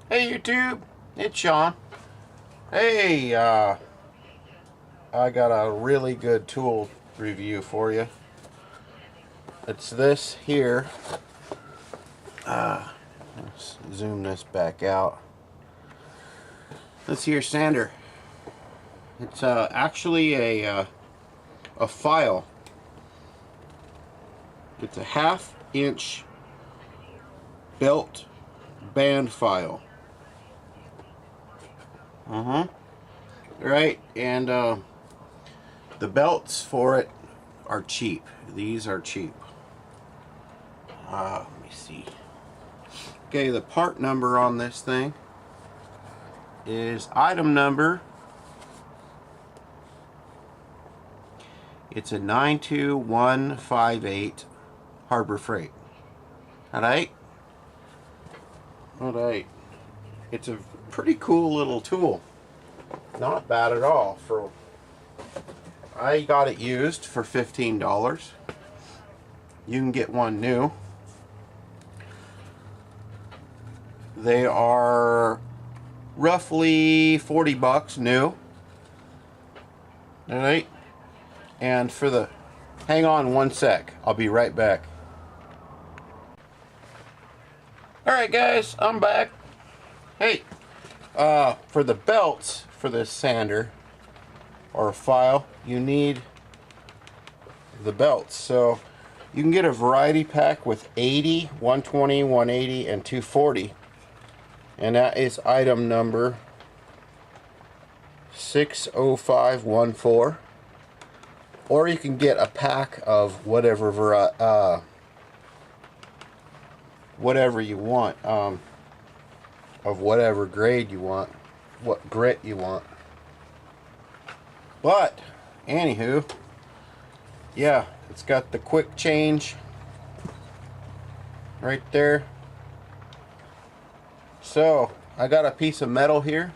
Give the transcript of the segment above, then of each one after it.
Hey YouTube, it's Sean. Hey, I got a really good tool review for you. It's this here. Let's zoom this back out. This here sander. It's actually a file. It's a 1/2 inch belt band file. Right, and the belts for it are cheap. These are cheap. Let me see. Okay, the part number on this thing is item number. It's a 92158 Harbor Freight. Alright? Alright. It's a pretty cool little tool. Not bad at all. I got it used for $15. You can get one new. They are roughly 40 bucks new. Alright? And for the... Hang on one sec. I'll be right back. Alright guys, I'm back. Hey, for the belts for this sander or file, you need the belts. So you can get a variety pack with 80, 120, 180, and 240. And that is item number 60514. Or you can get a pack of whatever whatever you want, of whatever grade you want, what grit you want. But anywho, yeah, it's got the quick change right there. So I got a piece of metal here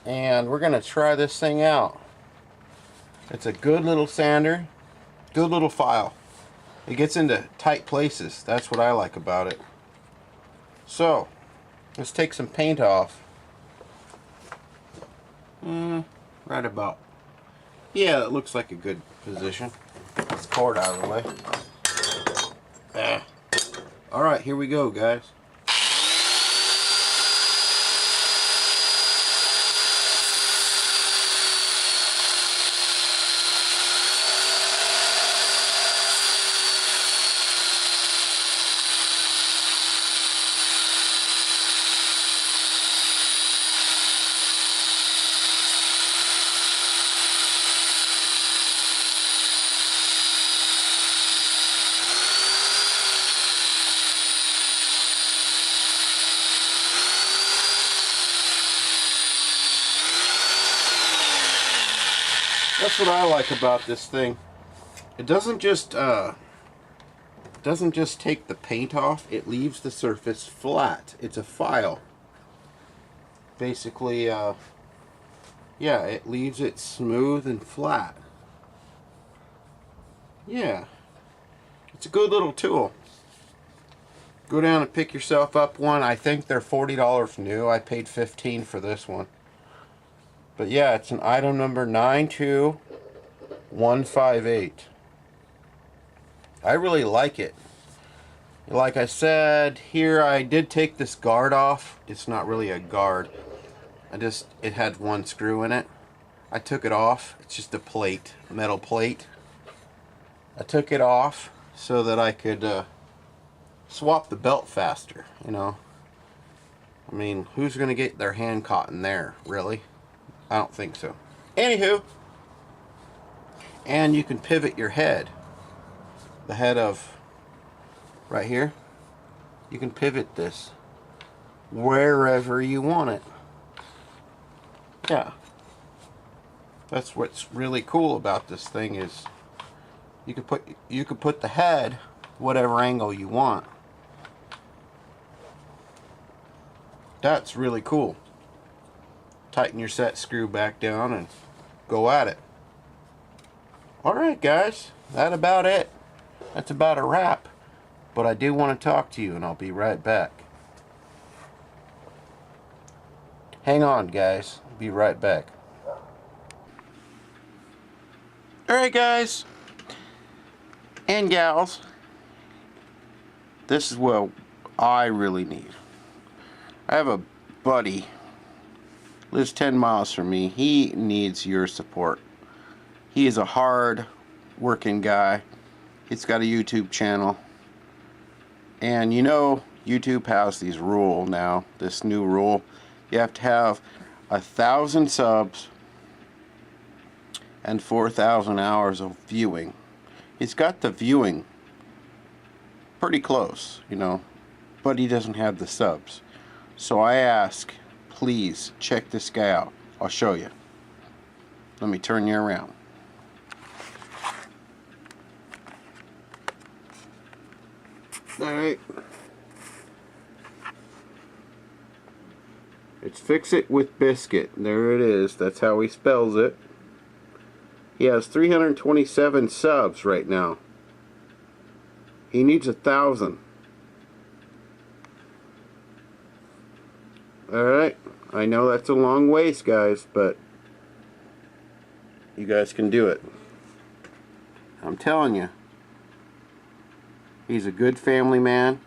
and we're gonna try this thing out. It's a good little sander, good little file. It gets into tight places. That's what I like about it. So let's take some paint off. Right about. Yeah, it looks like a good position. This cord out of the way. Alright, here we go, guys. That's what I like about this thing. It doesn't just take the paint off, it leaves the surface flat. It's a file. Basically, yeah, it leaves it smooth and flat. Yeah, it's a good little tool. Go down and pick yourself up one. I think they're $40 new. I paid $15 for this one. But yeah, it's an item number 92158. I really like it. Like I said, here I did take this guard off. It's not really a guard. It had one screw in it. I took it off. It's just a plate, metal plate. I took it off so that I could swap the belt faster, you know. I mean, who's going to get their hand caught in there, really? I don't think so. Anywho, and you can pivot your head. The head of right here. You can pivot this wherever you want it. Yeah. That's what's really cool about this thing is you could put the head whatever angle you want. That's really cool. Tighten your set screw back down and go at it. Alright guys, that's about it. That's about a wrap. But I do want to talk to you and I'll be right back. Hang on, guys. Be right back. Alright, guys and gals, this is what I really need. I have a buddy, lives 10 miles from me. He needs your support. He is a hard working guy. He's got a YouTube channel. And you know, YouTube has these rule now, this new rule. You have to have 1,000 subs and 4,000 hours of viewing. He's got the viewing pretty close, you know, but he doesn't have the subs. So I ask, please check this guy out. I'll show you. Let me turn you around. Alright. It's Fix It with Biscuit. There it is. That's how he spells it. He has 327 subs right now. He needs 1,000. Alright. I know that's a long ways, guys, but you guys can do it. I'm telling you. He's a good family man.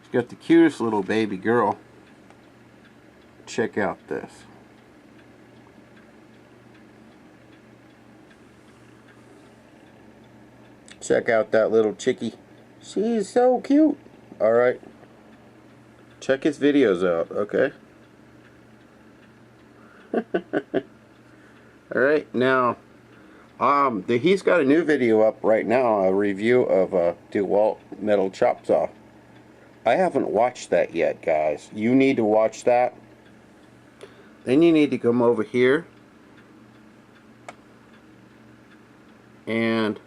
He's got the cutest little baby girl. Check out this. Check out that little chickie. She's so cute. Alright. Check his videos out, okay? Alright, now he's got a new video up right now, a review of a DeWalt metal chop saw. I haven't watched that yet, guys. You need to watch that. Then you need to come over here and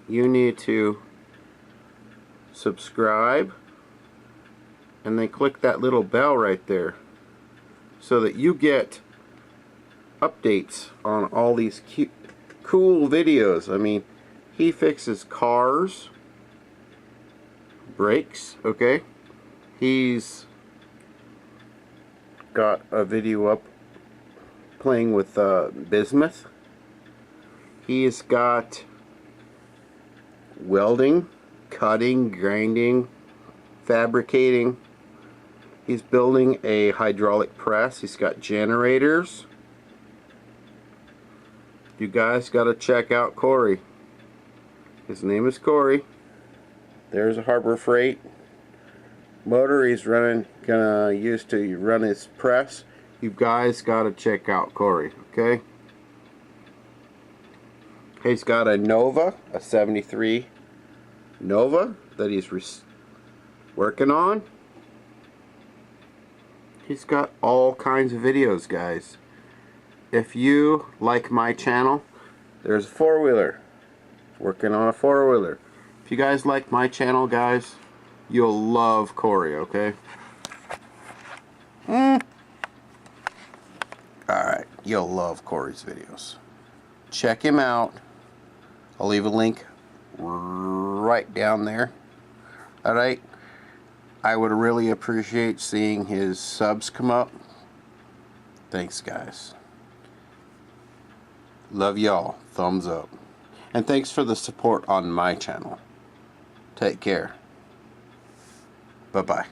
you need to subscribe and then click that little bell right there so that you get updates on all these cute, cool videos. I mean, he fixes cars, brakes, okay? He's got a video up playing with bismuth. He's got welding, cutting, grinding, fabricating. He's building a hydraulic press. He's got generators. You guys got to check out Corey. His name is Corey. There's a Harbor Freight motor he's gonna use to run his press. You guys got to check out Corey, okay? He's got a Nova, a 73 Nova that he's working on. He's got all kinds of videos, guys. If you like my channel, there's a four-wheeler. Working on a four-wheeler. If you guys like my channel, guys, you'll love Corey, okay? Alright, you'll love Corey's videos. Check him out. I'll leave a link right down there. Alright? I would really appreciate seeing his subs come up. Thanks, guys. Love y'all. Thumbs up. And thanks for the support on my channel. Take care. Bye-bye.